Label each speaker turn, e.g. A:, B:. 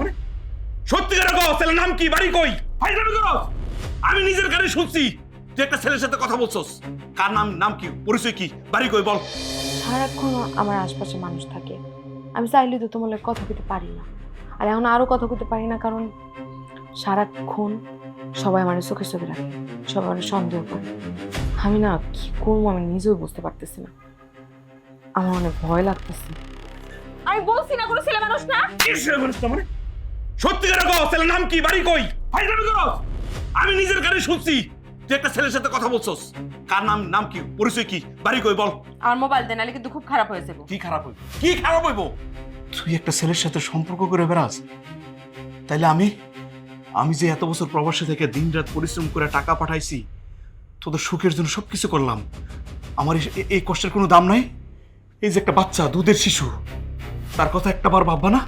A: মানে সত্যিকার ছেলের নাম কি, বাড়ি কই? আমি নিজের কানে শুনছি তুই একটা ছেলের সাথে কথা বলছস। কার নাম, নাম কি, পরিচয় কি, বাড়ি কই বল।
B: সারাক্ষণ আমার আশপাশে মানুষ থাকে, আমি চাইলে তো তোমার কথা কইতে পারি না। আর এখন আরো কথা কইতে পারি না, কারণ সারাক্ষণ সবাই আমার চোখে চোখে রাখে, সবাই আমার সন্দেহ করে। আমি না কি করবো আমি নিজেও বুঝতে পারতেছি না, আমার অনেক ভয় লাগতেছে। আমি বলছি না কোনো ছেলে মানুষ না।
A: মানে সত্যিকার ছেলের নাম কি, বাড়ি কই? আমি নিজের কানে শুনছি তুই একটা ছেলের সাথে কথা বলছস। কার নাম, নাম কি, পরিচয় কি, বাড়ি কই বল।
B: আমার মোবাইল দেন, নাহলে কিন্তু খুব খারাপ হয়ে যাবে।
A: কি খারাপ হইব, কি খারাপ হইব? তুই একটা ছেলের সাথে সম্পর্ক করে বেড়াস, তাইলে আমি যে এত বছর প্রবাসে থেকে দিনরাত পরিশ্রম করে টাকা পাঠাইছি, তোদের সুখের জন্য সবকিছু করলাম, আমার এই কষ্টের কোনো দাম নাই? এই যে একটা বাচ্চা, দুধের শিশু, তার কথা একটা বার ভাববা না?